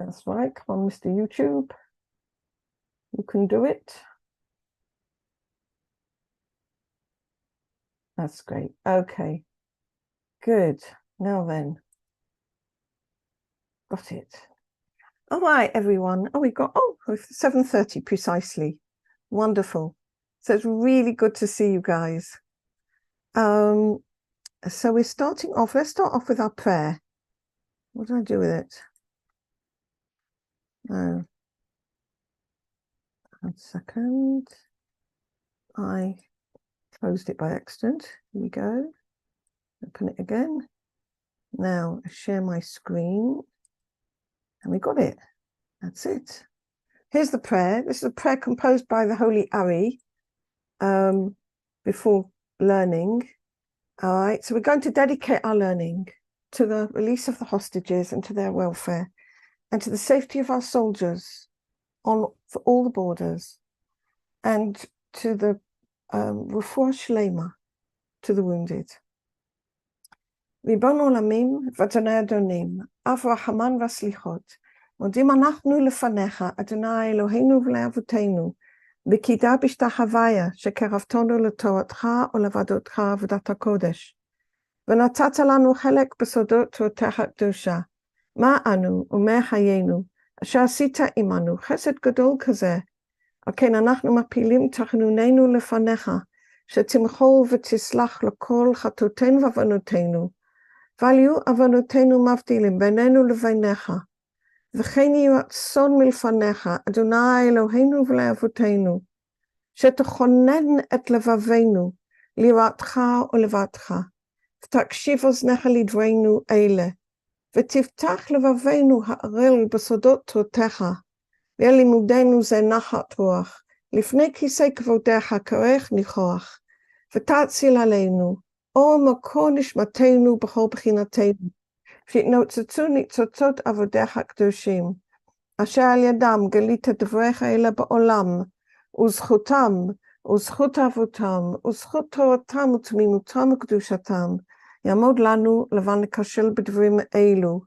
That's right. Come on, Mr. YouTube. You can do it. That's great. Okay. Good. Now then. Got it. All right, everyone. Oh, it's 7:30 precisely. Wonderful. So it's really good to see you guys. So we're starting off. Let's start off with our prayer. What did I do with it? Oh. 1 second. I closed it by accident. Here we go. Open it again. Now share my screen. And we got it. That's it. Here's the prayer. This is a prayer composed by the Holy Ari before learning. All right. So we're going to dedicate our learning to the release of the hostages and to their welfare and to the safety of our soldiers for all the borders and to the refuah shlema, to the wounded. ריבון עולמים ואדוני אדונים, אב רחמן וסליחות, מודים אנחנו לפניך, אדוני אלוהינו ולאבותינו, בקידה בשתחוויה שקרבתנו לתורתך ולעבודתך עבודת הקודש. ונתת לנו חלק בסודות תורתך הקדושה, מה אנו ומה חיינו, אשר עשית עמנו חסד גדול כזה. על כן אנחנו מפילים תחנוננו לפניך, שתמחול ותסלח לכל חטאותינו ועוונותינו, ואל יהיו עוונותינו מבדילים בינינו לביניך, וכן יהי רצון מלפניך, אדוני אלוהינו ולאבותינו, שתכונן את לבבינו ליראתך ולבבך, ותקשיב אוזניך לדברינו אלה, ותפתח לבבינו הערל בסודות תורתך, ויהיה לימודנו זה נחת רוח, לפני כיסא כבודך כרך ניחוח, ותציל עלינו, אור מקור נשמתנו בכל בחינתנו, שיתנוצצו ניצוצות עבודיך הקדושים, אשר על ידם גלית דבריך אלה בעולם, וזכותם, וזכות אבותם, וזכות תורתם ותמימותם וקדושתם, יעמוד לנו לבן לקשל בדברים אלו,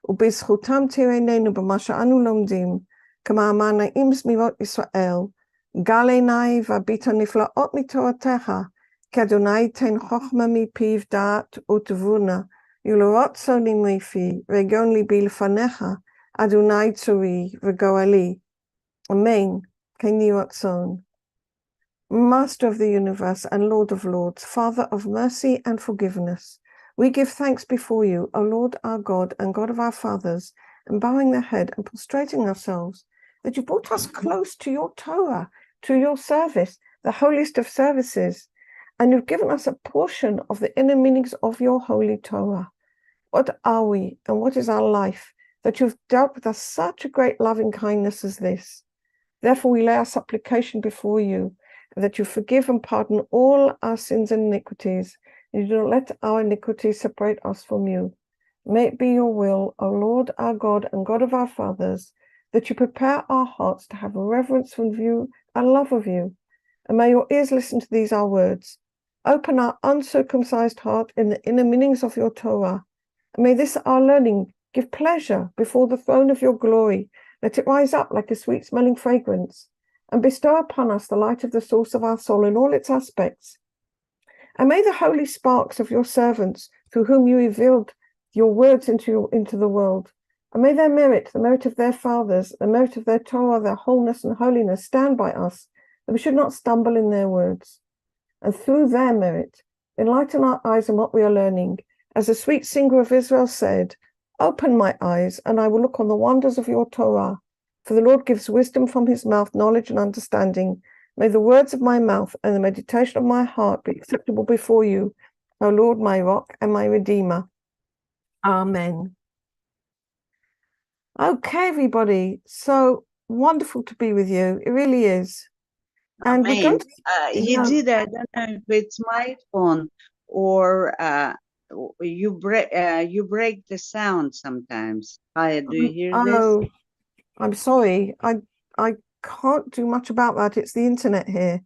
ובזכותם תראיננו במה שאנו לומדים, כמאמר נעים זמירות ישראל, גל עיני והביט הנפלאות מתורתך, כי אדוני ייתן חוכמה מפיו דעת ותבונה, ולראות צוני מפי, וגאון ליבי לפניך, אדוני צורי וגואלי. Amen. כן יהי רצון. Master of the universe and Lord of lords, Father of mercy and forgiveness, we give thanks before you, O Lord our God and God of our fathers, and bowing their head and prostrating ourselves, that you brought us close to your Torah, to your service, the holiest of services, and you've given us a portion of the inner meanings of your holy Torah. What are we and what is our life that you've dealt with us such a great loving kindness as this? Therefore we lay our supplication before you, that you forgive and pardon all our sins and iniquities, and you do not let our iniquities separate us from you. May it be your will, O Lord our God and God of our fathers, that you prepare our hearts to have a reverence for you and love of you. And may your ears listen to these our words. Open our uncircumcised heart in the inner meanings of your Torah. And may this our learning give pleasure before the throne of your glory. Let it rise up like a sweet-smelling fragrance, and bestow upon us the light of the source of our soul in all its aspects. And may the holy sparks of your servants, through whom you revealed your words into the world, and may their merit, the merit of their fathers, the merit of their Torah, their wholeness and holiness, stand by us, that we should not stumble in their words. And through their merit, enlighten our eyes in what we are learning. As the sweet singer of Israel said, open my eyes, and I will look on the wonders of your Torah. For the Lord gives wisdom from his mouth, knowledge and understanding. May the words of my mouth and the meditation of my heart be acceptable before you, O Lord, my rock and my redeemer. Amen. Okay, everybody. So wonderful to be with you. It really is. And we're going to, he did. I don't know if it's my phone or you break the sound sometimes. Hi, do you hear this? Oh, I'm sorry. I can't do much about that. It's the internet here.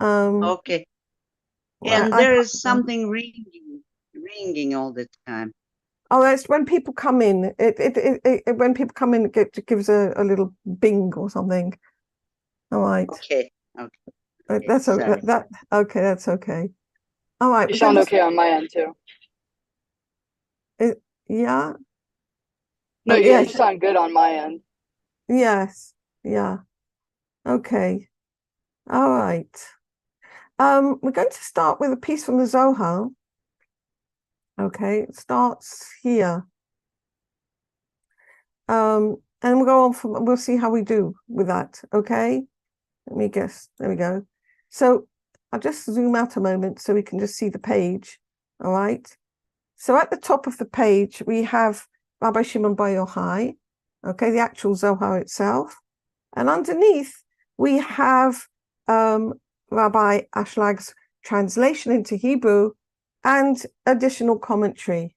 Okay. And there is something ringing all the time. Oh, that's when people come in. When people come in, it gives a little bing or something. All right. Okay. Okay. That's Sorry. okay. That's okay. All right. You sound okay on my end too. Yeah. No, you Yes. sound good on my end. Yes. Yeah. Okay. All right. We're going to start with a piece from the Zohar. Okay, it starts here. And we'll go on we'll see how we do with that. Okay. Let me guess. There we go. So I'll just zoom out a moment so we can just see the page. All right. So at the top of the page, we have Rabbi Shimon Bar Yochai, okay, the actual Zohar itself. And underneath, we have Rabbi Ashlag's translation into Hebrew and additional commentary.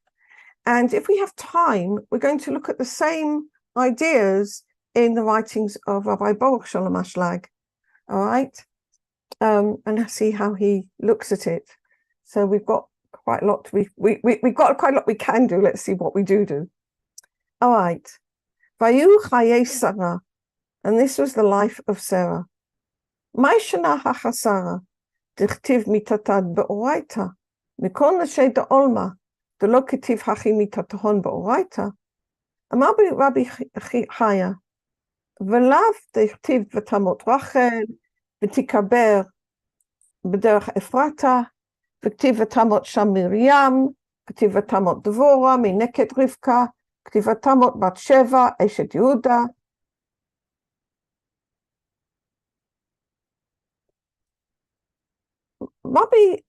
And if we have time, we're going to look at the same ideas in the writings of Rabbi Baruch Shalom Ashlag. All right. And see how he looks at it. So we've got quite a lot. We've got quite a lot we can do. Let's see what we do. All right. Vayu Chaei Sara, and this was the life of Sarah. Mai shana hachasara, dichtiv mitatad beoraita, mikol nashe de olma, de lo ketiv hachi mitatahon beoraita. Amar Rabbi Chaya, velav dichtiv v'tamot Rachel, v'tikaber בדרך אפרתה, וכתיב ותמות שם מרים, כתיב ותמות דבורה, מנקת רבקה, כתיב ותמות בת שבע, אשת יהודה. Rabbi,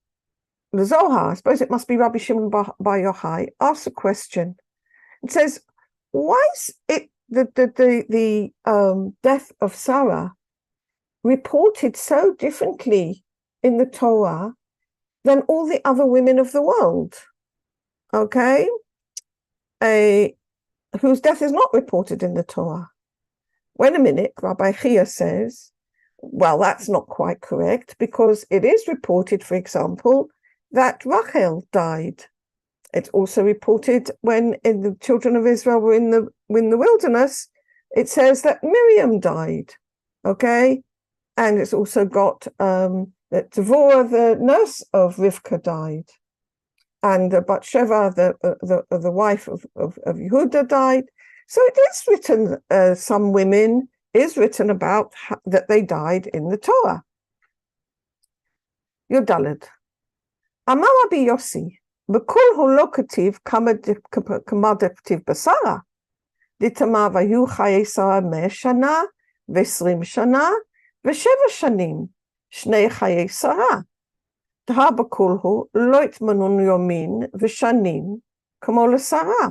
the Zohar, I suppose it must be Rabbi Shimon Bar Yochai, asks a question. It says, why is it the death of Sarah reported so differently in the Torah than all the other women of the world, okay? Whose death is not reported in the Torah. Wait a minute, Rabbi Chia says, well, that's not quite correct, because it is reported, for example, that Rachel died. It's also reported when the children of Israel were in the wilderness, it says that Miriam died, okay? And it's also got that Devorah, the nurse of Rivka, died, and Batsheva, the wife of Yehuda, died. So it is written. Some women is written about that they died in the Torah. Yodalad. Amar Rabbi Yossi, b'kol hu lo kativ kama dektiv b'Sara. Ditama vayu chaye Sara 100 shana, ו20 shana, ו7 shanim. Shnei chaye Sara. דהה בכל הוא לא התמנון יומין ושנים כמו לשרה.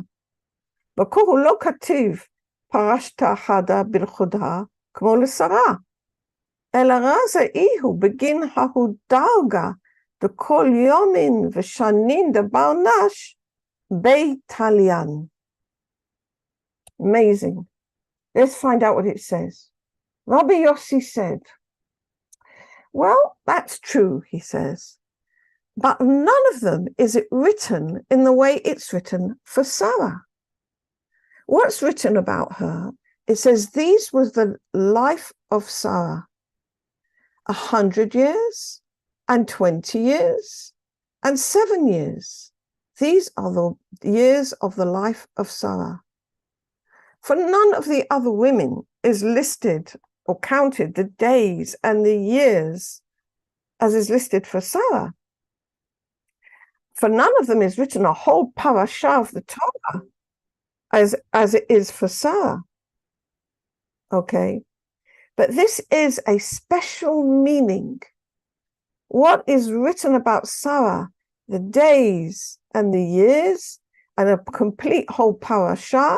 בכל הוא לא כתיב פרשת חדה בלכודה כמו לשרה. אלא רזה איהו בגין ההוא דרגה דכל יומין ושנים דבר נש ביתליין. Amazing. Let's find out what it says. Rabbi Yossi said, well, that's true, he says. But none of them is it written in the way it's written for Sarah. What's written about her? It says, these was the life of Sarah. 100 years, and 20 years, and 7 years. These are the years of the life of Sarah. For none of the other women is listed or counted the days and the years as is listed for Sarah. For none of them is written a whole parasha of the Torah as it is for Sarah. Okay, but this is a special meaning. What is written about Sarah, the days and the years, and a complete whole parasha,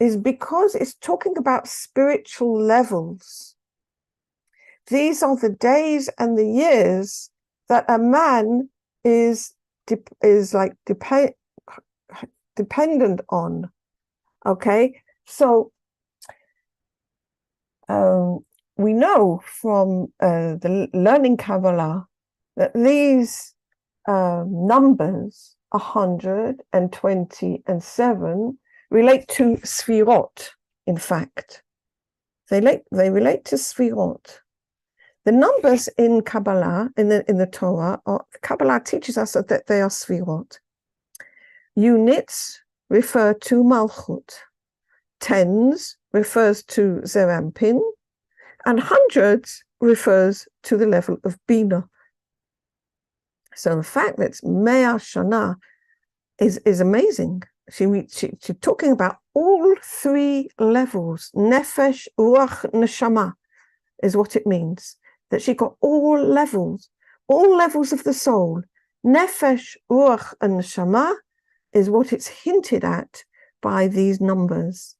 is because it's talking about spiritual levels. These are the days and the years that a man is like dependent on. Okay, so we know from the learning Kabbalah that these numbers 127 relate to Sfirot, in fact. They relate to Sfirot. The numbers in Kabbalah, in the Torah, Kabbalah teaches us that they are Sfirot. Units refer to Malchut. Tens refers to Zerampin. And hundreds refers to the level of Bina. So the fact that it's Mea Shana is amazing. She's talking about all three levels. Nefesh, Ruach, Neshama is what it means. That she got all levels of the soul. Nefesh, Ruach, and Neshama is what it's hinted at by these numbers.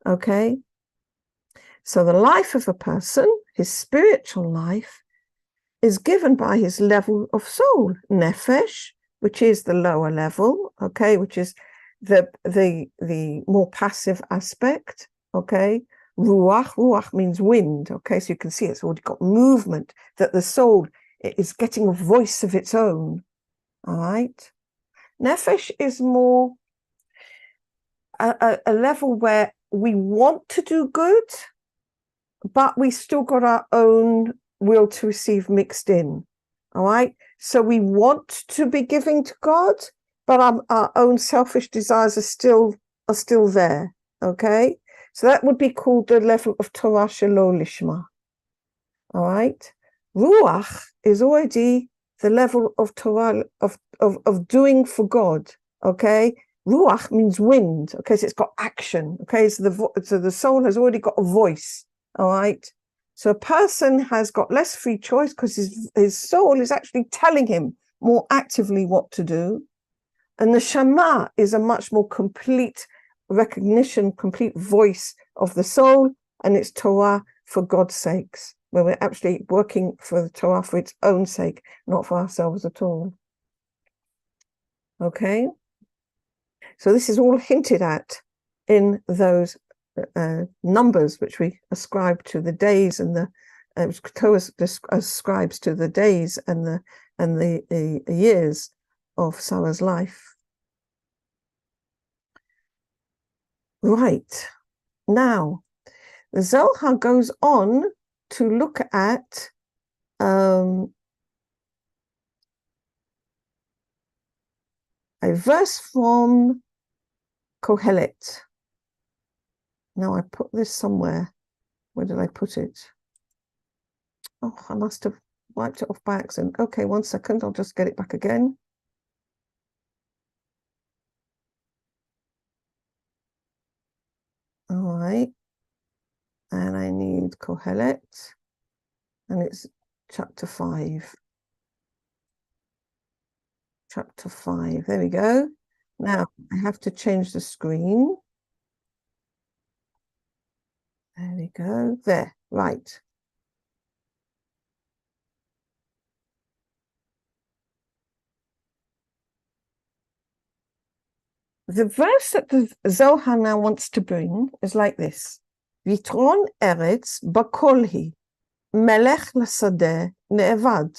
Okay? So the life of a person, his spiritual life, is given by his level of soul. Nefesh, which is the lower level, okay, which is the more passive aspect, okay. Ruach means wind, okay, so you can see it's already got movement, that the soul is getting a voice of its own, all right. Nefesh is more a level where we want to do good, but we still got our own will to receive mixed in, all right? So we want to be giving to God, but our own selfish desires are still there, okay? So that would be called the level of Torah Shelo Lishma, all right? Ruach is already the level of Torah, of doing for God, okay? Ruach means wind, okay? So it's got action, okay? So the soul has already got a voice, all right? So a person has got less free choice because his soul is actually telling him more actively what to do. And the Shema is a much more complete recognition, complete voice of the soul, and it's Torah for God's sakes, where we're actually working for the Torah for its own sake, not for ourselves at all. Okay? So this is all hinted at in those numbers which we ascribe to the days, and the Torah ascribes to the days and the years of Sarah's life. Right. Now, the Zohar goes on to look at a verse from Kohelet. Now, I put this somewhere. Where did I put it? Oh, I must have wiped it off by accident. Okay, 1 second. I'll just get it back again. All right. And I need Kohelet. And it's chapter 5. Chapter 5. There we go. Now, I have to change the screen. There we go. There. Right. The verse that the Zohar now wants to bring is like this. Vitron eretz bakolhi, melech lasadeh ne'evad.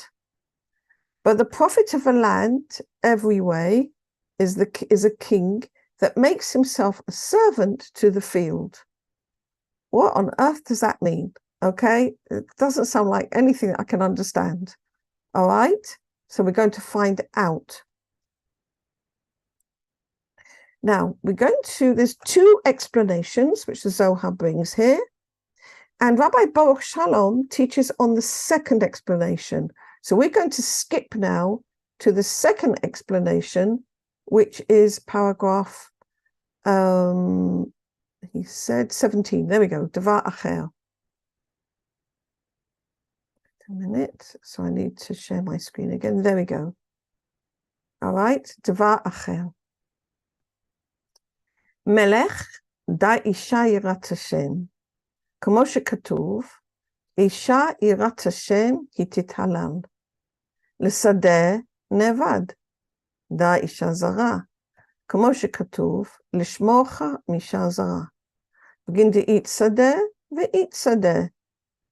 But the prophet of a land every way is a king that makes himself a servant to the field. What on earth does that mean? Okay, it doesn't sound like anything that I can understand. All right, so we're going to find out. Now, there's two explanations which the Zohar brings here, and Rabbi Baruch Shalom teaches on the second explanation. So we're going to skip now to the second explanation, which is paragraph, he said 17. There we go, Davar Acher. A minute, so I need to share my screen again. There we go. All right, Davar Acher. Melech da isha yirat Hashem, כמו שכתוב, אישה יראת השם היא תתהלל, לשדה נאבד, da isha זרה, כמו שכתוב, לשמורך מאישה זרה. begin to eat שדה ואית שדה.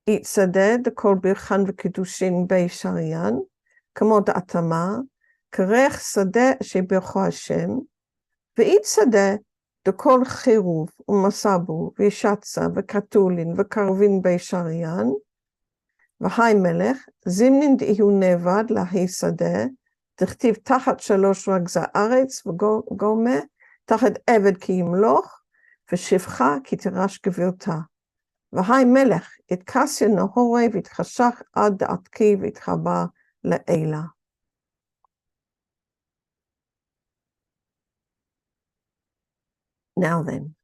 eat שדה דכל ברכן וקידושין בי שריין, כמו דעתמה, כרך שדה שברכו השם, ואית שדה דכל חירוב ומסבו וישצה וקטולין וקרבין בישריין, והי מלך, זימנין דהיו נאבד להי שדה, תכתיב תחת 3 רגזי ארץ וגומה, תחת עבד כי ימלוך, ושפחה כי תירש גבירתה. והי מלך, התכסיה נהורי והתחשך עד דעתקי והתחבא לעילה. Now then,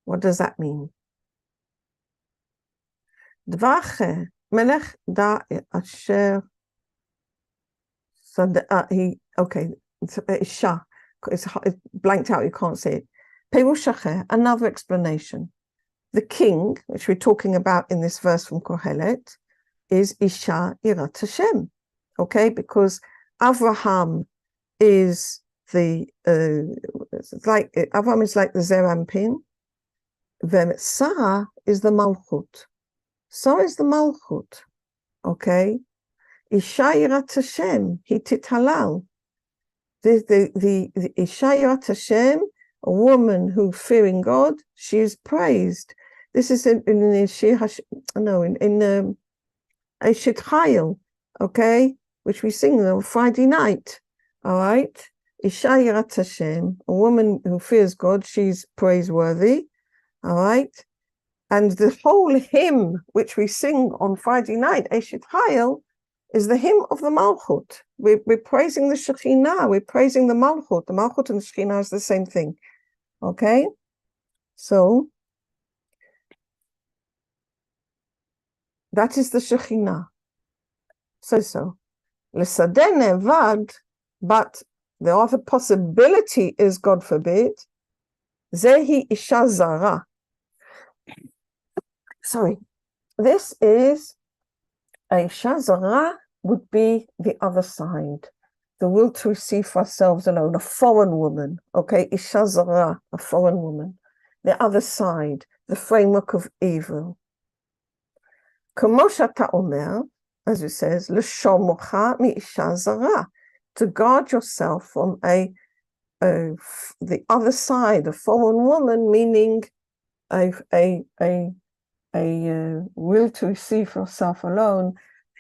what does that mean? דבר אחר, מלך דע אשר okay, אישה, it's blanked out, you can't see it. Perush אחר, another explanation. The king, which we're talking about in this verse from Kohelet, is Isha Yirat Hashem, okay, because Avraham is Avraham is like the Zerampin, then Sara is the Malchut. So is the Malchut, okay? Isha Yirat Hashem, he tithalal. The Isha Yirat Hashem, a woman who fearing God, she is praised. This is in Eshet Chayil, okay, which we sing on Friday night, all right? Isha Yirat Hashem, a woman who fears God, she's praiseworthy, all right? And the whole hymn which we sing on Friday night, Eshet Chayil, is the hymn of the Malchut. We're praising the Shekhinah, we're praising the Malchut. The Malchut and the Shekhinah is the same thing, okay? So, that is the Shekhinah. So. L'sadeh nevad, but the other possibility is, God forbid, zehi isha zara. Sorry, this is a isha zara would be the other side, the will to receive for ourselves alone, a foreign woman, okay, isha zara, a foreign woman, the other side, the framework of evil. Kamo shata omer, as it says, l'shomocha mi-isha zara, to guard yourself from the other side, a foreign woman, meaning a will to receive for yourself alone,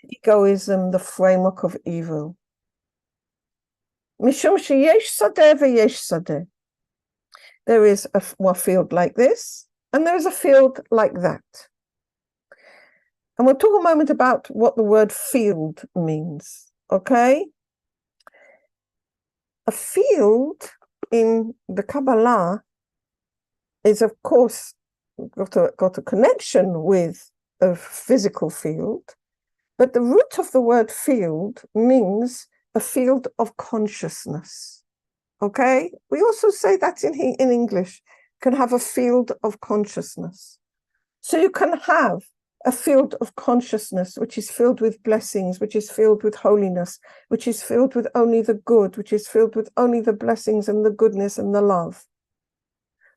egoism, the framework of evil. Mishum sheyesh sadeh veyesh sadeh. There is a field like this, and there is a field like that. And we'll talk a moment about what the word field means, okay? A field in the Kabbalah is, of course, got a connection with a physical field, but the root of the word field means a field of consciousness, okay? We also say that in English, can have a field of consciousness. So you can have a field of consciousness, which is filled with blessings, which is filled with holiness, which is filled with only the good, which is filled with only the blessings and the goodness and the love.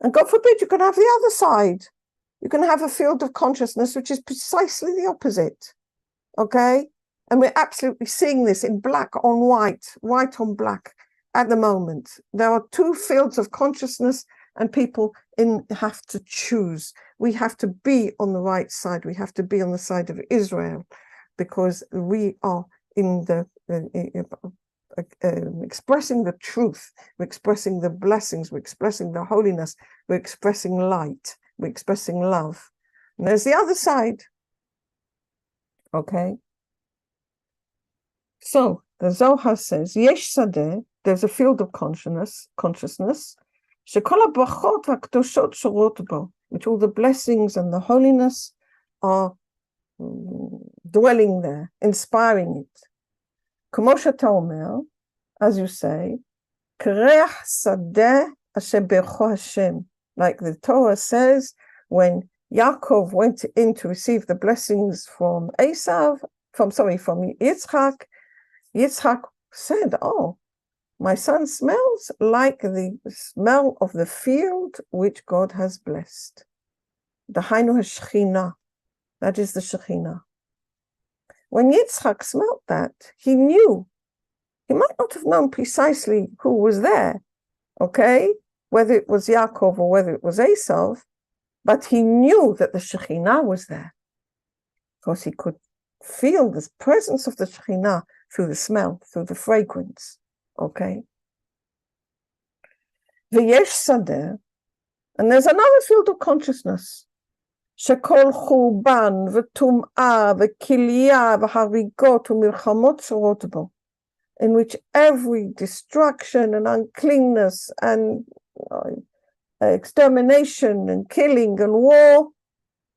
And God forbid, you can have the other side. You can have a field of consciousness, which is precisely the opposite, okay? And we're absolutely seeing this in black on white, white on black at the moment. There are 2 fields of consciousness, and people have to choose. We have to be on the right side. We have to be on the side of Israel, because we are in the expressing the truth. We're expressing the blessings. We're expressing the holiness. We're expressing light. We're expressing love. And there's the other side. Okay. So the Zohar says, Yesh Sadeh, there's a field of consciousness. Shekol habrachot hakdoshot shorot bo, which all the blessings and the holiness are dwelling there, inspiring it. Kamo shata omer, as you say, kereach sadeh asher bercho Hashem, like the Torah says, when Yaakov went in to receive the blessings from from Yitzchak, Yitzchak said, "Oh, my son smells like the smell of the field which God has blessed." The Hainu HaShekhinah, that is the Shekhinah. When Yitzchak smelt that, he knew He might not have known precisely who was there, okay? Whether it was Yaakov or whether it was Esav, but he knew that the Shekhinah was there because he could feel the presence of the Shekhinah through the smell, through the fragrance, okay? V'yesh sadeh, and there's another field of consciousness. Shekol churban v'tum'ah v'kiliyah v'harigot u'milchamot shorot bo, in which every destruction and uncleanness and extermination and killing and war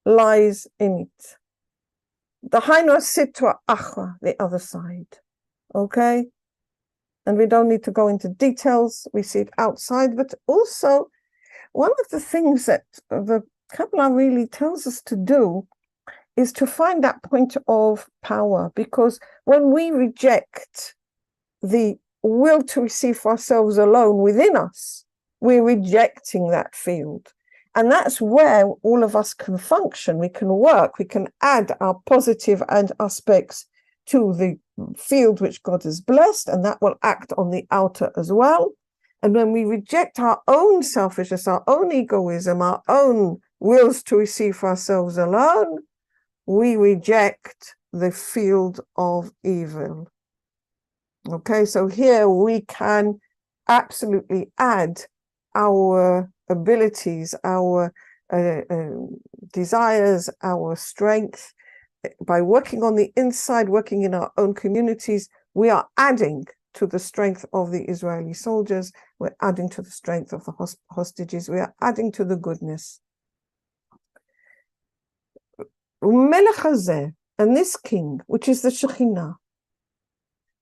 lies in it. The Hainu Sitra Achra, the other side. Okay? And we don't need to go into details. We see it outside, but also one of the things that the Kabbalah really tells us to do is to find that point of power, because when we reject the will to receive for ourselves alone within us, we're rejecting that field. And that's where all of us can function. We can work, we can add our positive aspects to the field which God has blessed, and that will act on the outer as well. And when we reject our own selfishness, our own egoism, our own wills to receive for ourselves alone, we reject the field of evil. Okay, so here we can absolutely add our abilities, our desires, our strength. By working on the inside, working in our own communities, we are adding to the strength of the Israeli soldiers. We're adding to the strength of the hostages. We are adding to the goodness. Melech hazeh, and this king, which is the Shekhinah,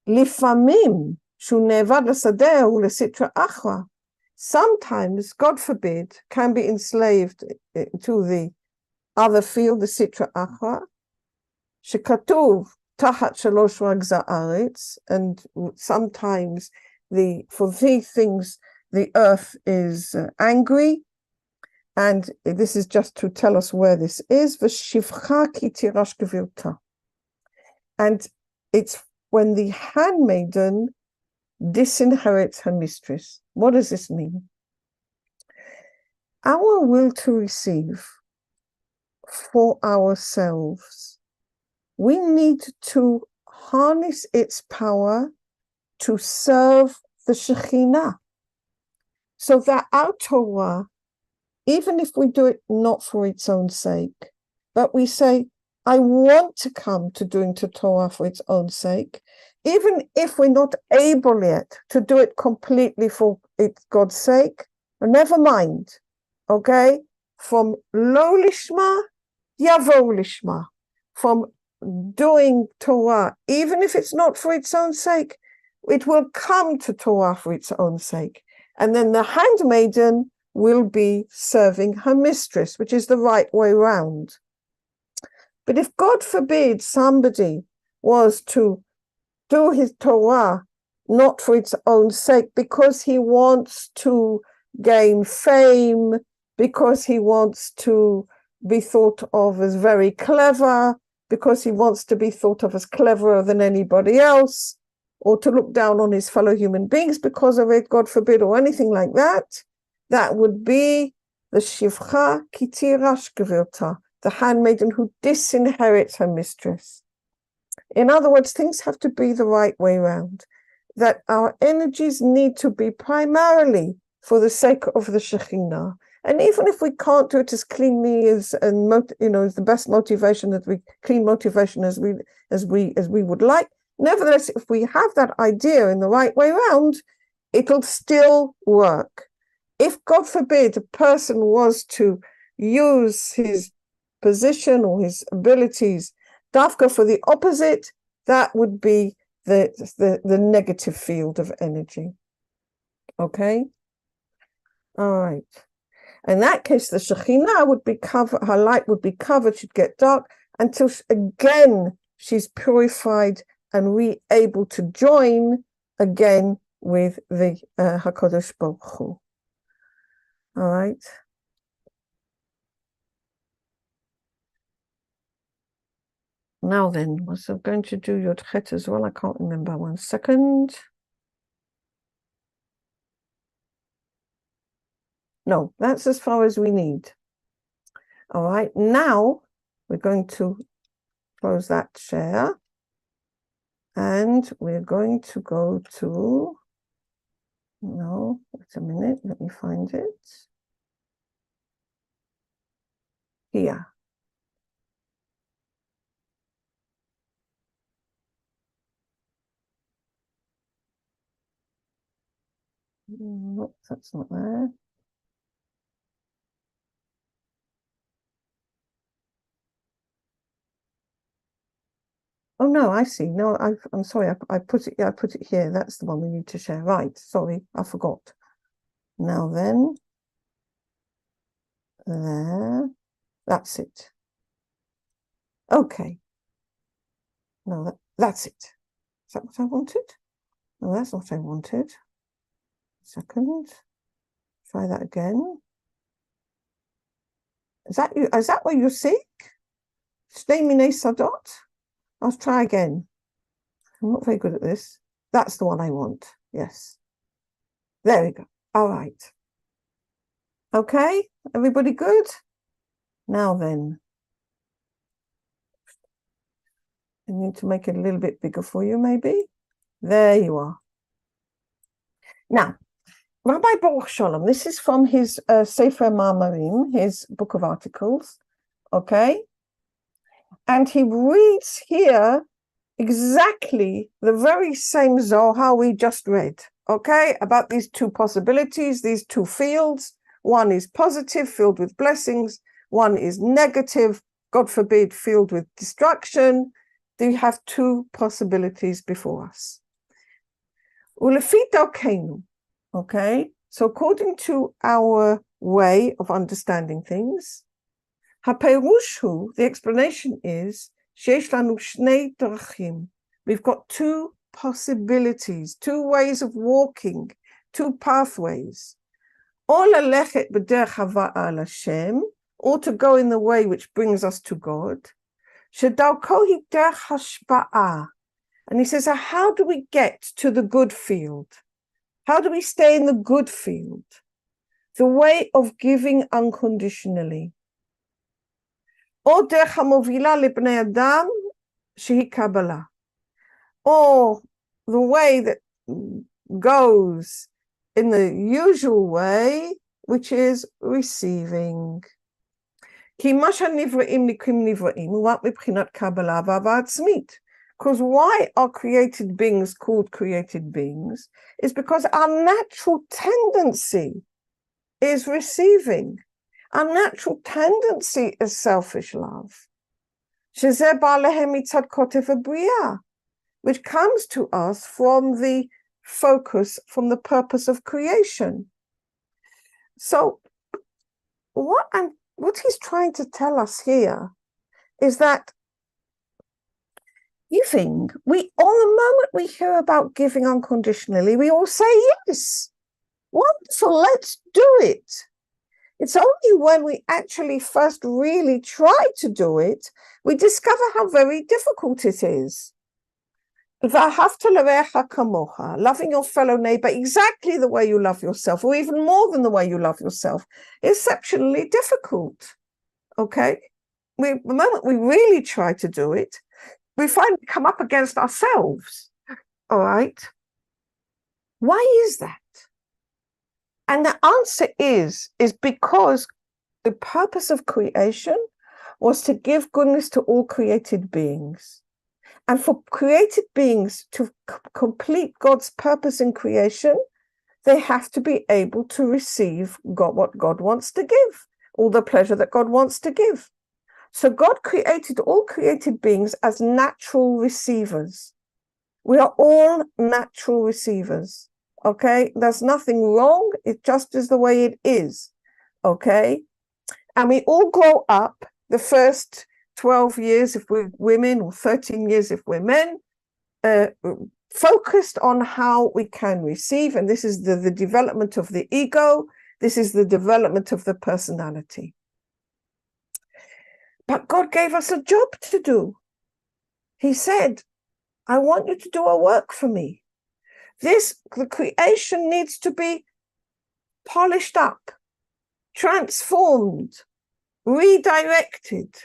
lifamim shu nevad l'sadeh u'lesitra achra, sometimes, God forbid, can be enslaved to the other field, the Sitra Achra, shekatuv tachat shalosh rag za'aretz, and sometimes for these things the earth is angry, and this is just to tell us where this is. V'shivcha ki tirash gevirta, and it's when the handmaiden disinherits her mistress. What does this mean? Our will to receive for ourselves, we need to harness its power to serve the Shekhinah, so that our Torah, even if we do it not for its own sake, but we say, I want to come to doing the Torah for its own sake, even if we're not able yet to do it completely for God's sake, never mind, okay? From lo lishma, yavo lishma, from doing Torah, even if it's not for its own sake, it will come to Torah for its own sake. And then the handmaiden will be serving her mistress, which is the right way round. But if, God forbid, somebody was to do his Torah not for its own sake, because he wants to gain fame, because he wants to be thought of as very clever, because he wants to be thought of as cleverer than anybody else, or to look down on his fellow human beings because of it, God forbid, or anything like that, that would be the shivcha ki tirash gevirta, the handmaiden who disinherits her mistress. In other words, things have to be the right way round, that our energies need to be primarily for the sake of the Shekhinah. And even if we can't do it as cleanly as the best motivation, clean motivation as we would like, nevertheless, if we have that idea in the right way round, it'll still work. If, God forbid, a person was to use his position or his abilities dafka for the opposite, that would be the negative field of energy. Okay? All right. In that case, the Shekhinah would be covered, her light would be covered, she'd get dark, until again she's purified and able to join again with the HaKadosh Baruch Hu. All right. Now then, was I going to do Yod Chet as well? I can't remember. 1 second. No, that's as far as we need. All right, now we're going to close that share. And we're going to go to, no, wait a minute, let me find it. Here. Nope, that's not there. Oh no, I see. No, I'm sorry. I put it. Yeah, I put it here. That's the one we need to share. Right. Sorry, I forgot. Now then, there. That's it. Okay. No, that's it. Is that what I wanted? No, that's not what I wanted. Second. Try that again. Is that you? Is that what you seek? Shnei minei sadot? I'll try again. I'm not very good at this. That's the one I want. Yes. There we go. All right. Okay. Everybody good? Now then. I need to make it a little bit bigger for you, maybe. There you are. Now, Rabbi Baruch Shalom, this is from his Sefer Hamaamrim, his book of articles. Okay. And he reads here exactly the very same Zohar we just read, okay, about these two possibilities, these two fields. One is positive, filled with blessings. One is negative, God forbid, filled with destruction. We have two possibilities before us. Ulefi darkeinu, okay, so according to our way of understanding things, Perusha, the explanation is, sheyesh lanu shnei drachim. We've got two possibilities, two ways of walking, two pathways. Or lelechet b'derech hava'ah Hashem, or to go in the way which brings us to God. Shedarko hi derech hashpa'ah. And he says, how do we get to the good field? How do we stay in the good field? The way of giving unconditionally. Or derech hamovila libnei adam shehi kabbalah. Or the way that goes in the usual way, which is receiving. Because why are created beings called created beings? Is because our natural tendency is receiving. Our natural tendency is selfish love. Which comes to us from the focus, from the purpose of creation. So what he's trying to tell us here is that giving, on the moment we hear about giving unconditionally, we all say, yes, wonderful, let's do it. It's only when we actually first really try to do it, we discover how very difficult it is. Loving your fellow neighbor exactly the way you love yourself, or even more than the way you love yourself, is exceptionally difficult. Okay? The moment we really try to do it, we finally come up against ourselves. All right? Why is that? And the answer is because the purpose of creation was to give goodness to all created beings. And for created beings to complete God's purpose in creation, they have to be able to receive what God wants to give, all the pleasure that God wants to give. So God created all created beings as natural receivers. We are all natural receivers, okay? There's nothing wrong. It just is the way it is, okay? And we all grow up the first 12 years if we're women, or 13 years if we're men, focused on how we can receive. And this is the development of the ego. This is the development of the personality. But God gave us a job to do. He said, I want you to do a work for me. The creation needs to be polished up. transformed, redirected,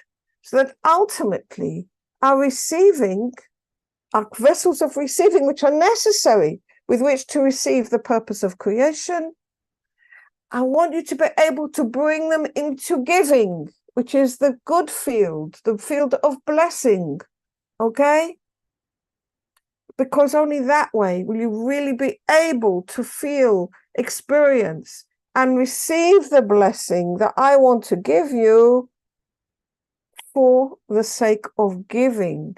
so that ultimately our vessels of receiving, which are necessary with which to receive the purpose of creation, I want you to be able to bring them into giving, which is the good field, the field of blessing, okay? Because only that way will you really be able to feel, experience, and receive the blessing that I want to give you for the sake of giving,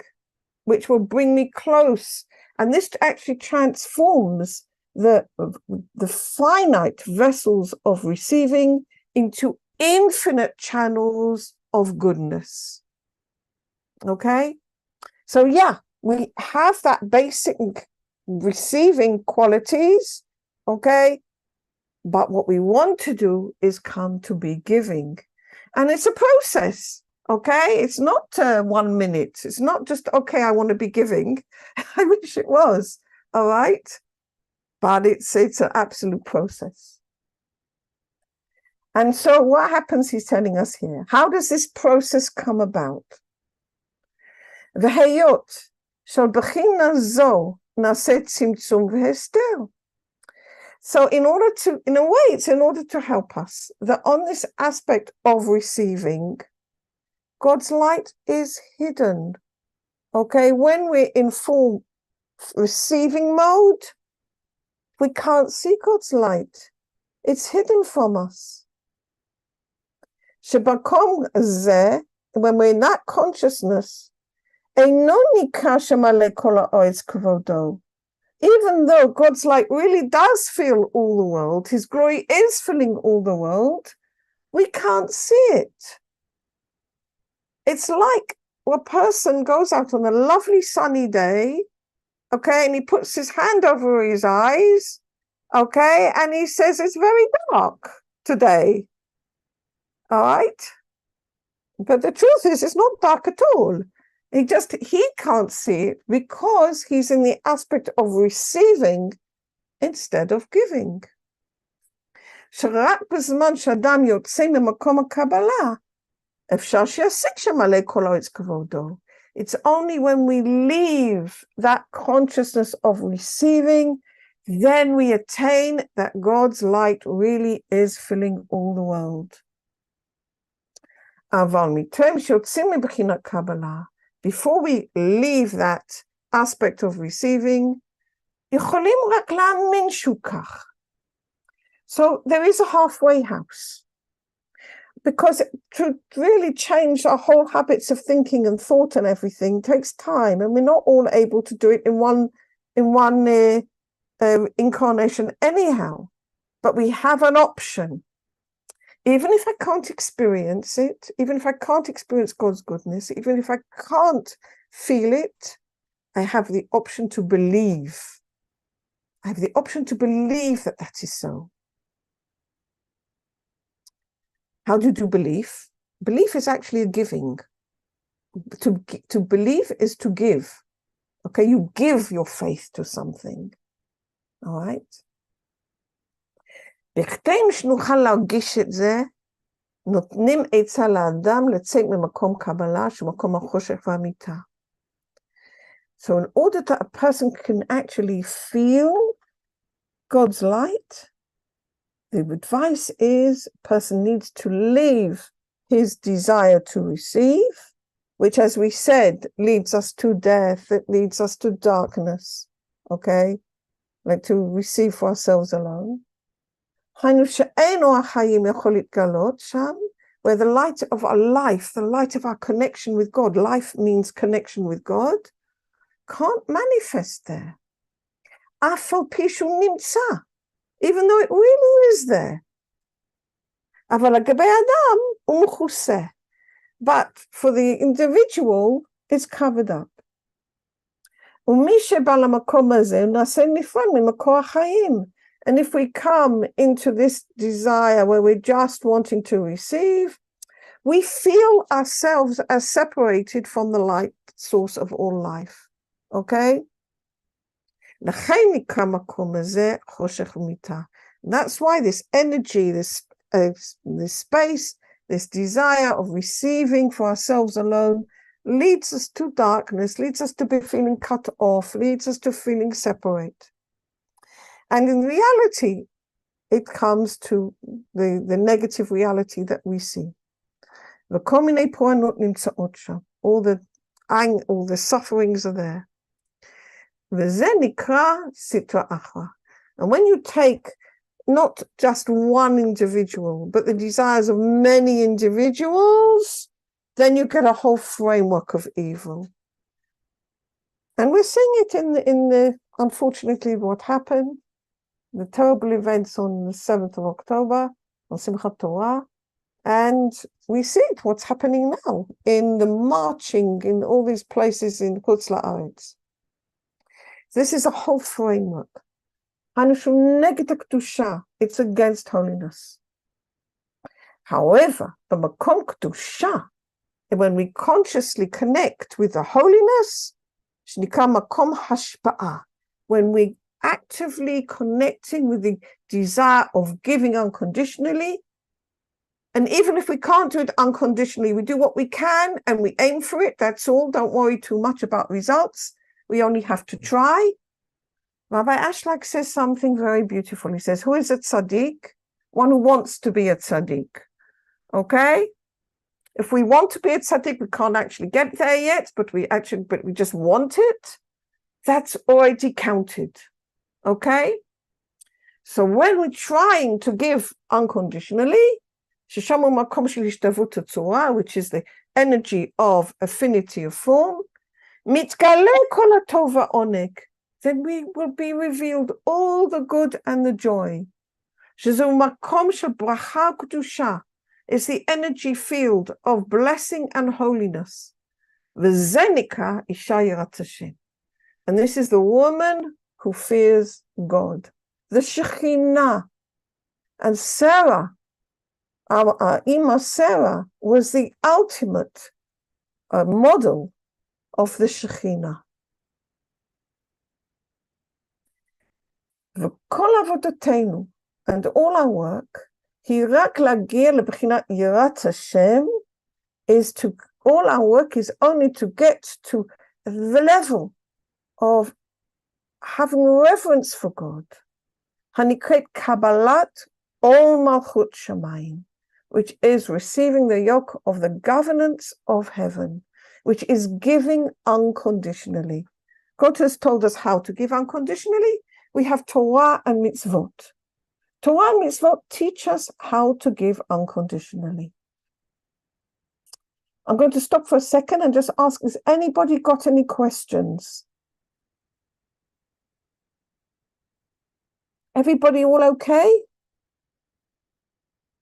which will bring me close. And this actually transforms the finite vessels of receiving into infinite channels of goodness. Okay? So yeah, we have that basic receiving qualities, okay? But what we want to do is come to be giving. And it's a process, okay? It's not 1 minute. It's not just, okay, I want to be giving. I wish it was, all right? But it's an absolute process. And so what happens, he's telling us here, how does this process come about? והיות שבחינה זו נעשה צמצום והסתר. So in a way, it's in order to help us that on this aspect of receiving, God's light is hidden. Okay, when we're in full receiving mode, we can't see God's light. It's hidden from us. שבמקום זה, when we're in that consciousness, אינו ניכר שמלא כל הארץ כבודו. Even though God's light really does fill all the world, his glory is filling all the world, we can't see it. It's like a person goes out on a lovely sunny day, okay, and he puts his hand over his eyes, okay, and he says it's very dark today, all right? But the truth is, it's not dark at all. He can't see it because he's in the aspect of receiving instead of giving. שרק בזמן שאדם יוצא ממקום הקבלה, אפשר שישיג שמלא כל הארץ כבודו. It's only when we leave that consciousness of receiving, then we attain that God's light really is filling all the world. אבל מטעם שיוצאים מבחינת קבלה, before we leave that aspect of receiving, יכולים רק להאמין שהוא כך. So there is a halfway house. Because to really change our whole habits of thinking and thought and everything takes time, and we're not all able to do it in one incarnation anyhow. But we have an option. Even if I can't experience it, even if I can't experience God's goodness, even if I can't feel it, I have the option to believe. I have the option to believe that that is so. How do you do belief? Belief is actually a giving. To believe is to give. Okay, you give your faith to something. All right? בכתיים שנוכל להרגיש את זה, נותנים עצה לאדם לצאת ממקום קבלה, שמקום החושך והמיטה. So in order that a person can actually feel God's light, the advice is a person needs to leave his desire to receive, which, as we said, leads us to death, it leads us to darkness, okay? Like to receive for ourselves alone. Where the light of our life, the light of our connection with God, life means connection with God, can't manifest there. Even though it really is there. But for the individual, it's covered up. And if we come into this desire where we're just wanting to receive, we feel ourselves as separated from the light source of all life. Okay? That's why this energy, this this space, this desire of receiving for ourselves alone, leads us to darkness, leads us to be feeling cut off, leads us to feeling separate. And in reality, it comes to the negative reality that we see. All the sufferings are there. And when you take not just one individual, but the desires of many individuals, then you get a whole framework of evil. And we're seeing it in the unfortunately, what happened, the terrible events on the 7th of October, on Simchat Torah, and we see it, what's happening now, in the marching in all these places in Chutz La'aretz. This is a whole framework. It's against holiness. However, the Makom Kedusha, when we consciously connect with the holiness, Makom Hashpa'ah, when we actively connecting with the desire of giving unconditionally, and even if we can't do it unconditionally, we do what we can and we aim for it, that's all. Don't worry too much about results. We only have to try. Rabbi Ashlag says something very beautiful. He says, who is a tzaddik? One who wants to be a tzaddik. Okay? If we want to be a tzaddik, we can't actually get there yet, but we just want it. That's already counted. Okay? So when we're trying to give unconditionally, which is the energy of affinity of form, then we will be revealed all the good and the joy. Is the energy field of blessing and holiness. And this is the woman who fears God. The Shekhinah. And Sara, our Ima Sara, was the ultimate model of the Shekhinah. וכל עבודתנו, and all our work, היא רק להגיע לבחינת יראת השם, all our work is only to get to the level of having reverence for God. הנקראת קבלת עול מלכות שמיים, which is receiving the yoke of the governance of heaven, which is giving unconditionally. God has told us how to give unconditionally. We have Torah and mitzvot. Torah and mitzvot teach us how to give unconditionally. I'm going to stop for a second and just ask, has anybody got any questions? Everybody all okay?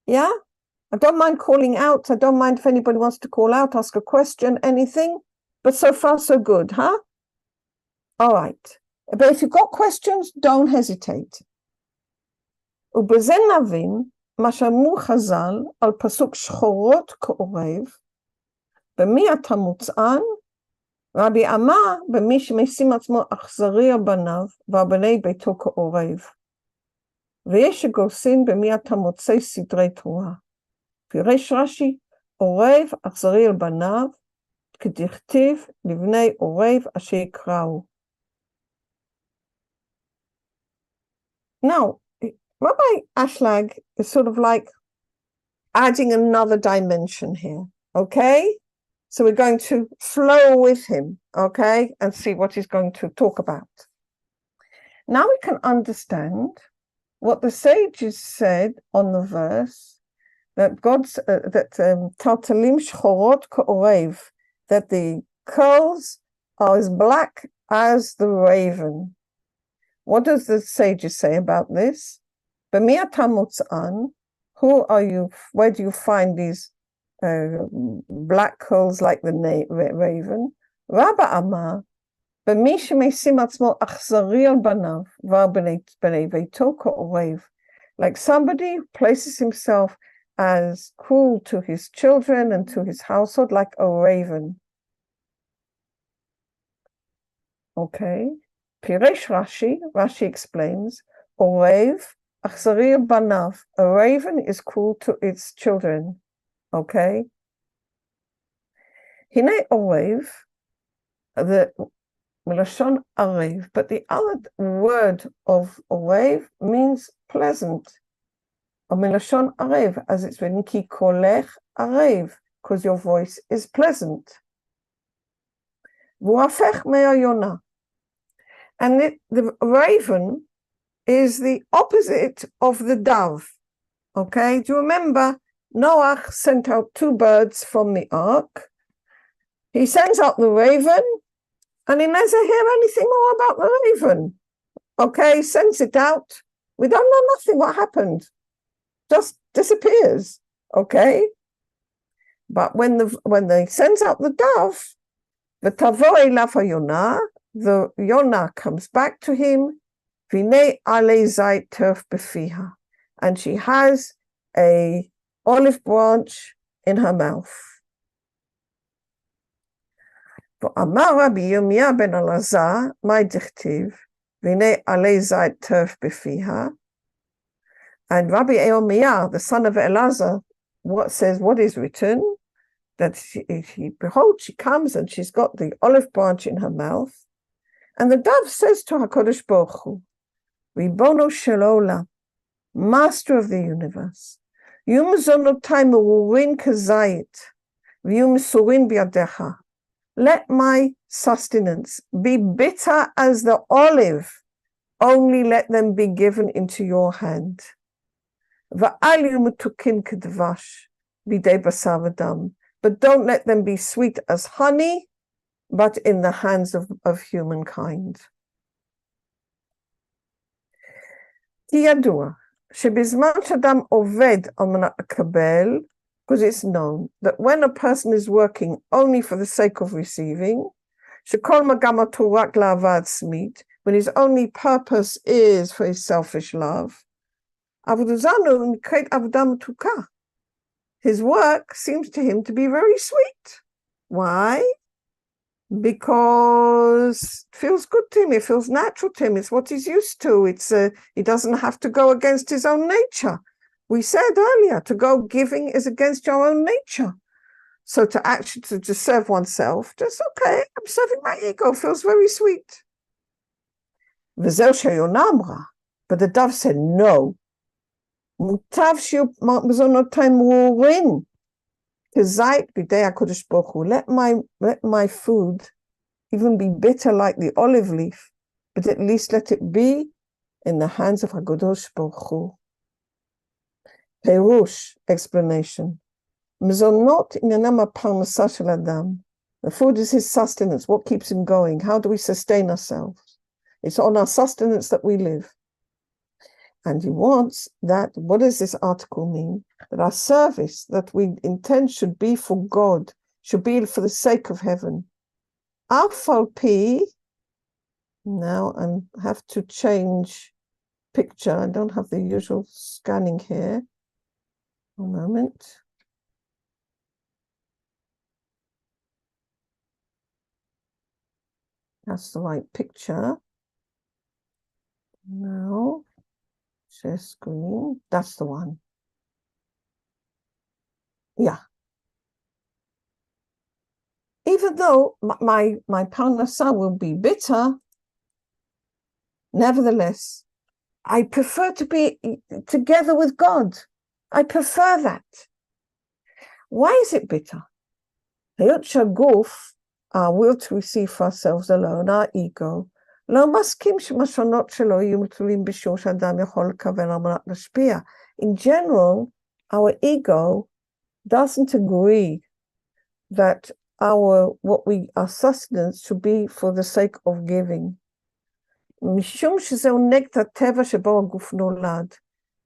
Yeah? I don't mind calling out. I don't mind if anybody wants to call out, ask a question, anything. But so far, so good, huh? All right. But if you've got questions, don't hesitate. ובזה נבין מה שאמרו חז"ל על פסוק שחורות כעורב, במי אתה מוצאן? רבי אמר במי שמשים עצמו אכזרי על בניו ועל בני ביתו כעורב. ויש שגורסים במי אתה מוצא סדרי תורה. פירש רש"י, עורב אכזרי על בניו, כדכתיב לבני עורב אשר יקראו. Now, Rabbi Ashlag is sort of like adding another dimension here, okay? So we're going to flow with him, okay, and see what he's going to talk about. Now we can understand what the sages said on the verse that Tartalim shchorot ka'orev, that the curls are as black as the raven. What does the sages say about this? B'mi ata motz'an, who are you? Where do you find these black curls like the raven? Rabbi Amar, b'mi shemesim atzmo achzari al banav v'al b'nei veito ka'orev, like somebody who places himself as cruel to his children and to his household, like a raven. Okay. Piresh Rashi explains, Orev Achzarir banav. A raven is cruel to its children. Okay? Hine orev, the Milashon arev, but the other word of orev means pleasant. Or Milashon arev, as it's written, ki kolech arev, because your voice is pleasant. V'afech me'ayona. And the raven is the opposite of the dove. Okay, do you remember Noach sent out 2 birds from the ark? He sends out the raven, and he doesn't hear anything more about the raven. Okay, sends it out. We don't know nothing what happened. Just disappears. Okay? But when they sends out the dove, the tavoi lafa Yonah, the Yonah comes back to him, v'nei ale zait turf befiha, and she has a olive branch in her mouth. Amar Rabbi Yirmiyah ben Elazar, my dichtiv, v'nei ale zait turf befiha. And Rabbi Yirmiyah, the son of Elazar, what is written? That behold, she comes and she's got the olive branch in her mouth. And the dove says to HaKadosh Baruch Hu, Ribono shel olam, Master of the universe, Yum zonotai merurin kazayit, v'yum surin biadecha. Let my sustenance be bitter as the olive, only let them be given into your hand. V'al yum tukin kedvash, bidei basar v'dam. But don't let them be sweet as honey, but in the hands of humankind. Ki yadua, shebizman shadam oved al manat lekabel, because it's known that when a person is working only for the sake of receiving, shekol magamato rak la'avad smit, when his only purpose is for his selfish love, avuduzanu nikret avodah metuka. His work seems to him to be very sweet. Why? Because it feels good to him. It feels natural to him. It's what he's used to. He doesn't have to go against his own nature. We said earlier, to go giving is against your own nature. So to serve oneself, just okay, I'm serving my ego, feels very sweet. But the dove said no. Let my food even be bitter like the olive leaf, but at least let it be in the hands of HaKadosh Baruch Hu. Perush, explanation. The food is his sustenance. What keeps him going? How do we sustain ourselves? It's on our sustenance that we live. And he wants that, what does this article mean? That our service that we intend should be for God, should be for the sake of heaven. Afalpi, now I have to change picture. I don't have the usual scanning here. One moment. That's the right picture. Now, share screen. That's the one. Yeah. Even though my parnasah will be bitter, nevertheless, I prefer to be together with God. I prefer that. Why is it bitter? Our will to receive for ourselves alone, our ego, in general, our ego doesn't agree that our sustenance should be for the sake of giving.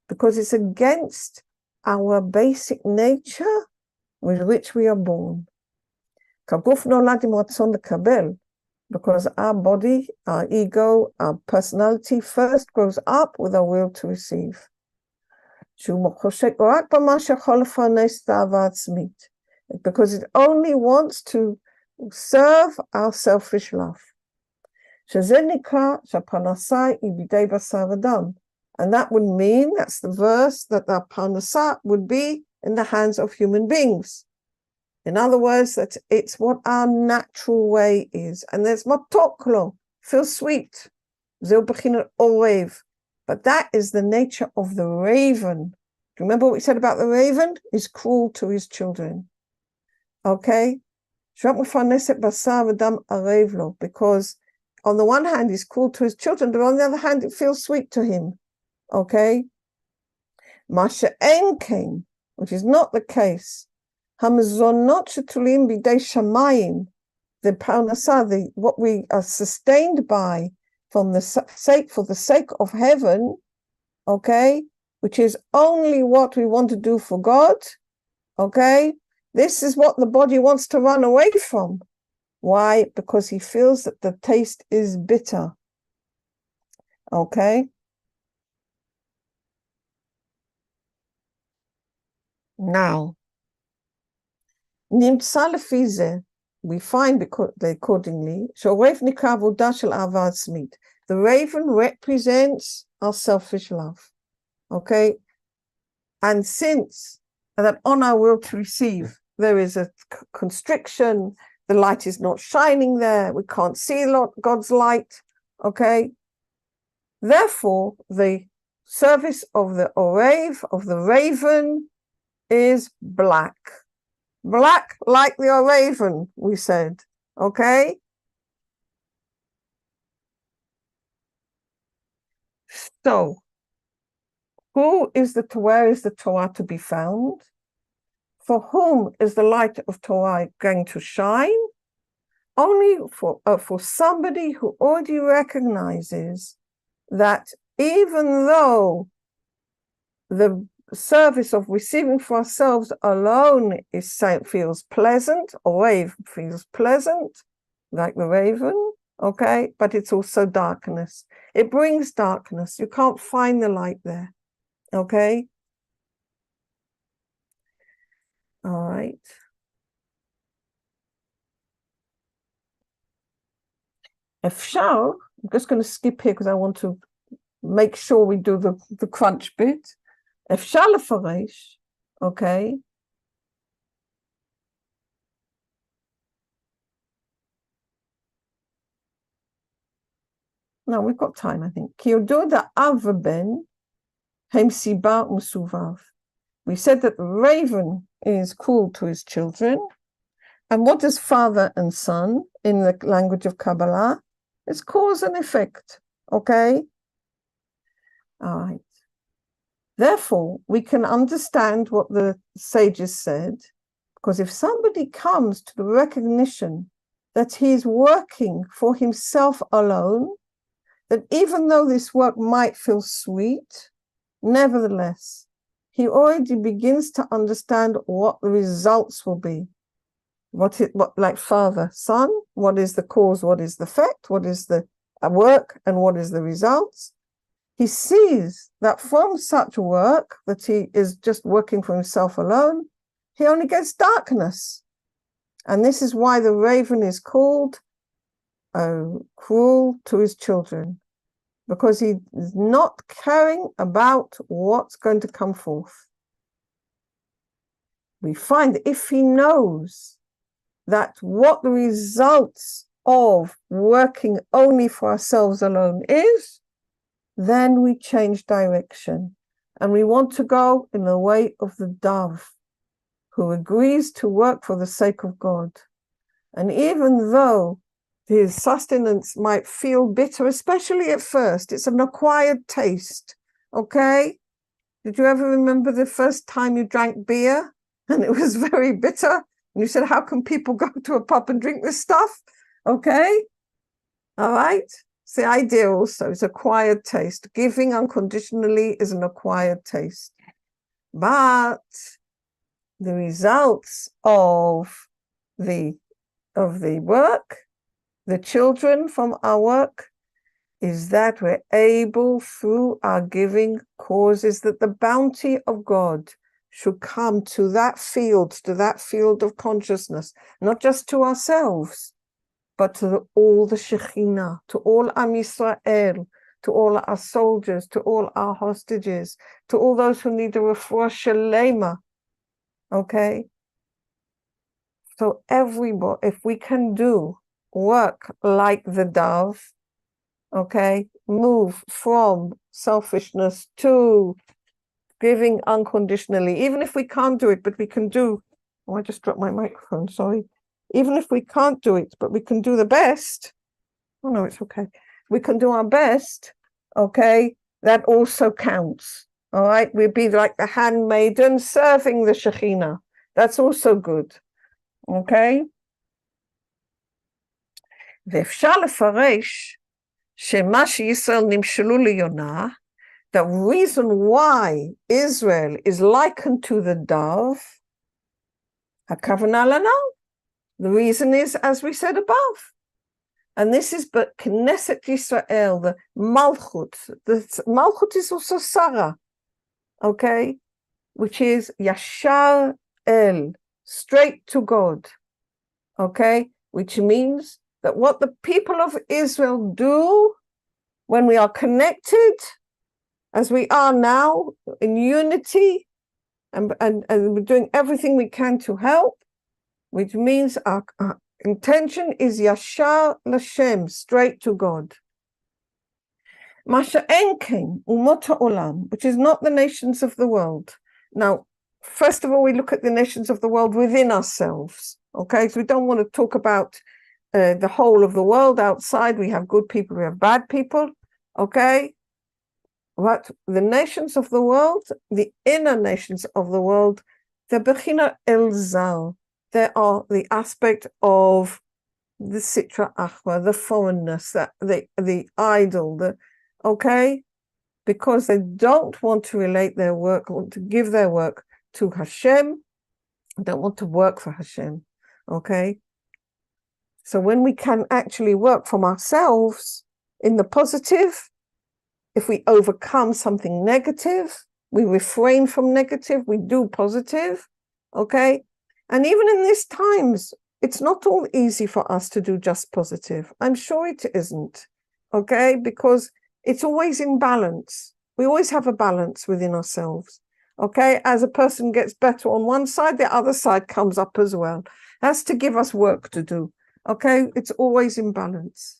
Because it's against our basic nature with which we are born. Because our body, our ego, our personality first grows up with our will to receive. Because it only wants to serve our selfish love. And that would mean, that's the verse, that the parnasah would be in the hands of human beings. In other words, that it's what our natural way is. And there's matoklo, feels sweet. Zil beginner orev. But that is the nature of the raven. Do you remember what we said about the raven? He's cruel to his children. Okay? Because on the one hand, he's cruel to his children, but on the other hand, it feels sweet to him. Okay? Masha'en came, which is not the case. Hamazonot shetulim bidei shamayim, the parnasah, what we are sustained by for the sake of heaven, okay, which is only what we want to do for God, okay. This is what the body wants to run away from. Why? Because he feels that the taste is bitter. Okay. Now, Nimtza lefi zeh, we find accordingly, the raven represents our selfish love. Okay. And since that on our will to receive, there is a constriction, the light is not shining there, we can't see God's light, okay? Therefore, the service of the orev, of the raven, is black. Black like the raven, we said, okay? So, where is the Torah to be found? For whom is the light of Torah going to shine? Only for somebody who already recognizes that even though the service of receiving for ourselves alone feels pleasant, or feels pleasant, like the raven, okay, but it's also darkness. It brings darkness. You can't find the light there, okay? All right. Efshar, I'm just going to skip here because I want to make sure we do the crunch bit. Efshar lefaresh, okay. No, we've got time, I think. Ki yodu da av ben hem siba musuvav. We said that the raven is cruel to his children. And what is father and son in the language of Kabbalah? It's cause and effect, okay? All right. Therefore, we can understand what the sages said, because if somebody comes to the recognition that he's working for himself alone, that even though this work might feel sweet, nevertheless, he already begins to understand what the results will be. What like father, son, what is the cause, what is the effect, what is the work, and what is the results? He sees that from such work, that he is just working for himself alone, he only gets darkness. And this is why the raven is called cruel to his children, because he is not caring about what's going to come forth. We find that if he knows that what the results of working only for ourselves alone is, then we change direction. And we want to go in the way of the dove, who agrees to work for the sake of God. And even though his sustenance might feel bitter, especially at first, it's an acquired taste, okay? Did you ever remember the first time you drank beer and it was very bitter? And you said, how can people go to a pub and drink this stuff? Okay? All right? It's the idea also. It's acquired taste. Giving unconditionally is an acquired taste. But the results of the work, the children from our work, is that we're able, through our giving causes, that the bounty of God should come to that field of consciousness, not just to ourselves, but to all the Shekhinah, to all Am Yisrael, to all our soldiers, to all our hostages, to all those who need a refuah shalema. Okay? So everybody, if we can do work like the dove, okay, move from selfishness to giving unconditionally, even if we can't do it, but we can do, oh, I just dropped my microphone, sorry. Even if we can't do it, but we can do the best, oh no, it's okay. We can do our best, okay, that also counts, all right? We'll be like the handmaiden serving the Shekhinah. That's also good, okay? ואפשר לפרש שמה שישראל נמשלו ליונה, the reason why Israel is likened to the dove, הכוונה לנ"ל. The reason is, as we said above, and this is but Knesset Yisrael, the Malchut. The Malchut is also Sara, okay, which is Yashar El, straight to God, okay, which means that what the people of Israel do when we are connected, as we are now in unity, and we're doing everything we can to help, which means our intention is Yashar Lashem, straight to God. Masha Enken, Umot Ha'olam, which is not the nations of the world. Now, first of all, we look at the nations of the world within ourselves, okay? So we don't want to talk about the whole of the world outside. We have good people, we have bad people, okay? But the nations of the world, the inner nations of the world, the Bechina Elzal, they are the aspect of the Sitra Achma, the foreignness, the idol, okay? Because they don't want to relate their work, want to give their work to Hashem, don't want to work for Hashem, okay? So when we can actually work from ourselves in the positive, if we overcome something negative, we refrain from negative, we do positive, okay? And even in these times, it's not all easy for us to do just positive. I'm sure it isn't, okay? Because it's always in balance. We always have a balance within ourselves, okay? As a person gets better on one side, the other side comes up as well. That's to give us work to do, okay? It's always in balance.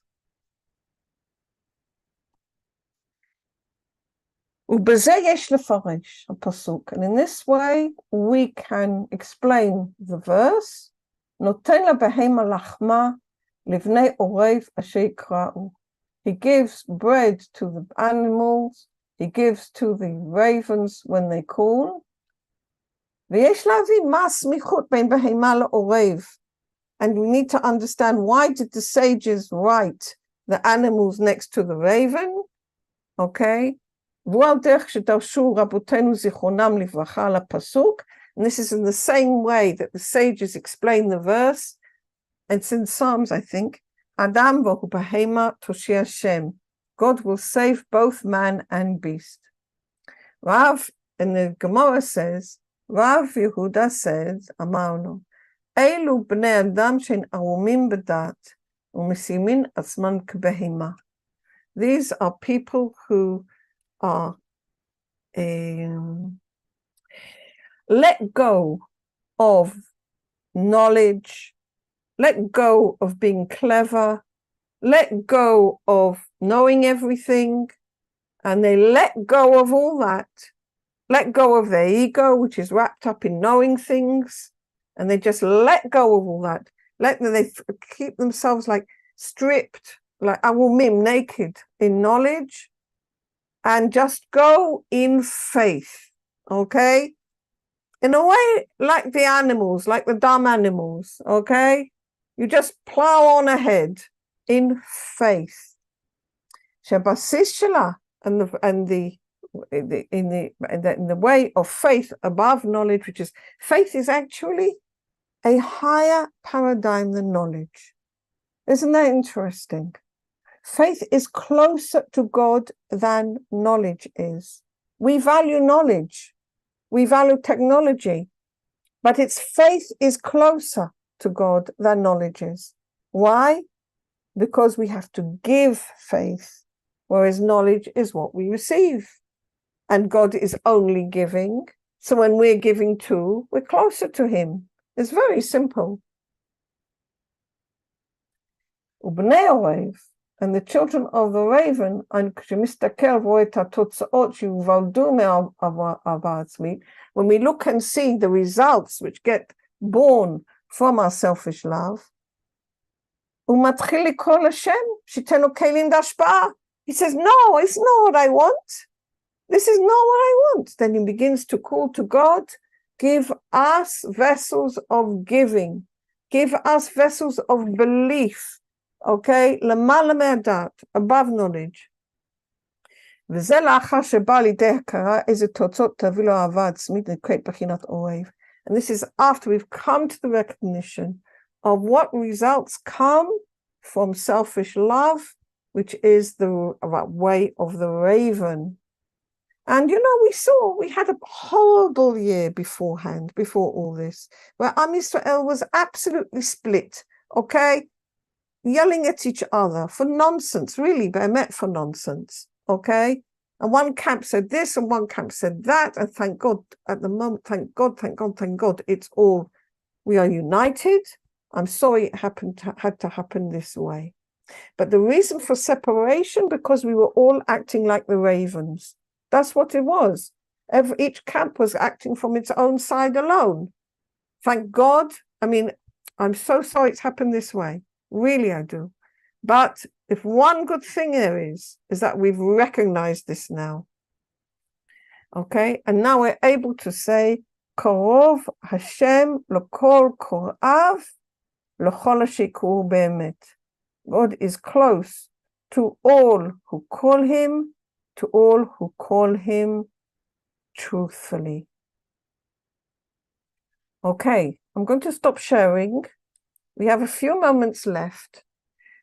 ובזה יש לפרש הפסוק, and in this way we can explain the verse, נותן לבהמה לחמה לבני עורב אשר יקראו. He gives bread to the animals, he gives to the ravens when they call, ויש להבין מה הסמיכות בין בהמה לעורב, and we need to understand why did the sages write the animals next to the raven, okay? And this is in the same way that the sages explain the verse. It's in Psalms, I think. Adam v'hu behema toshi Hashem. God will save both man and beast. Rav, and the Gemara says, Rav Yehuda says, Amarno, Eilu bnei Adam shein arumim b'dat u'mesimin atzman k'behema. These are people who are let go of knowledge, let go of being clever, let go of knowing everything, and they let go of all that, let go of their ego, which is wrapped up in knowing things, and they just let go of all that. They keep themselves like stripped, like awumim, naked in knowledge, and just go in faith, okay? In a way, like the animals, like the dumb animals, okay? You just plow on ahead in faith. Shabasis shela, and in the way of faith above knowledge, which is faith is actually a higher paradigm than knowledge. Isn't that interesting? Faith is closer to God than knowledge is. We value knowledge. We value technology. But its faith is closer to God than knowledge is. Why? Because we have to give faith. whereas knowledge is what we receive. And God is only giving. So when we're giving too, we're closer to him. It's very simple. ובני העורב, and the children of the raven, כשמסתכל ורואה את התוצאות שיוולדו מהאהבה עצמית, when we look and see the results which get born from our selfish love, הוא מתחיל לקרוא לשם, שייתן לו כלים להשפעה. He says, no, it's not what I want. This is not what I want. Then he begins to call to God, give us vessels of giving, give us vessels of belief, okay? למעלה מהדעת, above knowledge. וזה לאחר שבא לידי הכרה איזה תוצאות תביא לו אהבה עצמית נקראת בחינת אוהב. And this is after we've come to the recognition of what results come from selfish love, which is the way of the raven. And we had a horrible year beforehand, before all this, where Am Yisrael was absolutely split, okay? Yelling at each other for nonsense, really, be'emet for nonsense, okay? And one camp said this and one camp said that, and thank God, at the moment, thank God, it's all, we are united. I'm sorry it had to happen this way. But the reason for separation, because we were all acting like the ravens. That's what it was. Each camp was acting from its own side alone. Thank God. I mean, I'm so sorry it's happened this way. Really, I do. But if one good thing there is that we've recognized this now. Okay? And now we're able to say, Korov Hashem lokol korav lochol hashikru be'emet. God is close to all who call him, to all who call him truthfully. Okay, I'm going to stop sharing. We have a few moments left.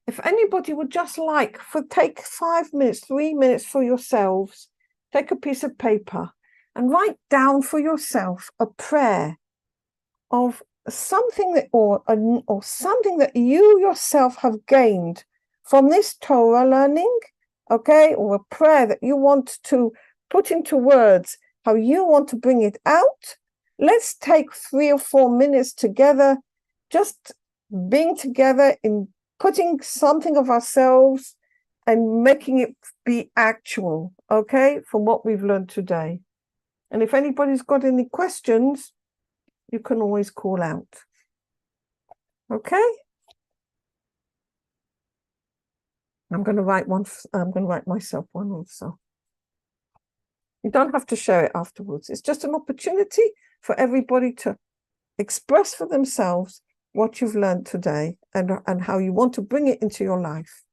If anybody would just take 5 minutes, 3 minutes for yourselves, take a piece of paper and write down for yourself a prayer of something that, or something that you yourself have gained from this Torah learning, okay, or a prayer that you want to put into words, how you want to bring it out. Let's take 3 or 4 minutes together, just being together in putting something of ourselves and making it be actual, okay, from what we've learned today. And if anybody's got any questions, you can always call out. Okay? I'm going to write myself one also. You don't have to share it afterwards. It's just an opportunity for everybody to express for themselves what you've learned today and how you want to bring it into your life.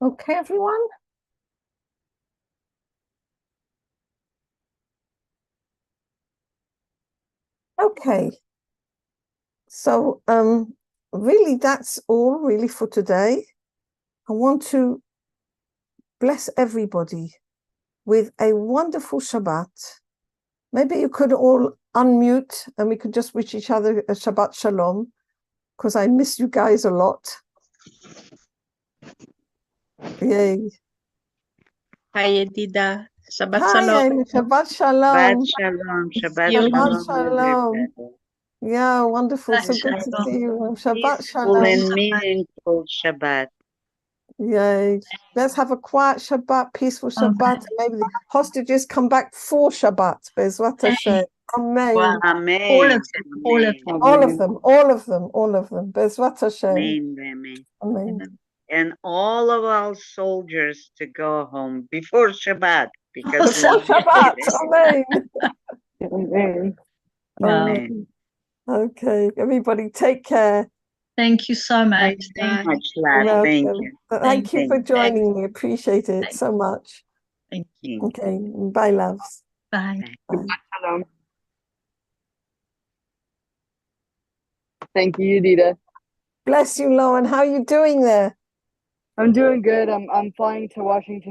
Okay, everyone? Okay. So, really, that's all really for today. I want to bless everybody with a wonderful Shabbat. Maybe you could all unmute and we could just wish each other a Shabbat Shalom, because I miss you guys a lot. Yay. Hi, Edida. Shabbat Hi, Shalom. Shabbat Shabbat Shalom. Shalom. Shabbat You. Shabbat Shalom, Shalom. everybody. Yeah, wonderful. Shabbat So good to Shalom. see you. Shabbat Peaceful Shalom. and meaningful Shabbat. Yay. Let's have a quiet Shabbat, peaceful Shabbat. Amen. Maybe the hostages come back for Shabbat. Bezrat Hashem. Amen. Wow. Amen. All of them. All of Amen. them. All of them, all of them, all of them. Bezrat Hashem. Amen. Amen. Amen. And all of our soldiers to go home before Shabbat, because we Before need Shabbat. it. Amen. Amen. Wow. Amen. Okay, everybody take care. Thank you so much. Thanks so Thank much, you. lad. You're Thank welcome. you. Thank you for Thank joining me. Appreciate it Thank so much. Thank you. you. Okay, bye, loves. Bye. Bye. Shalom. Thank you, Edida. Bless you, Lauren. How are you doing there? I'm doing good. I'm flying to Washington,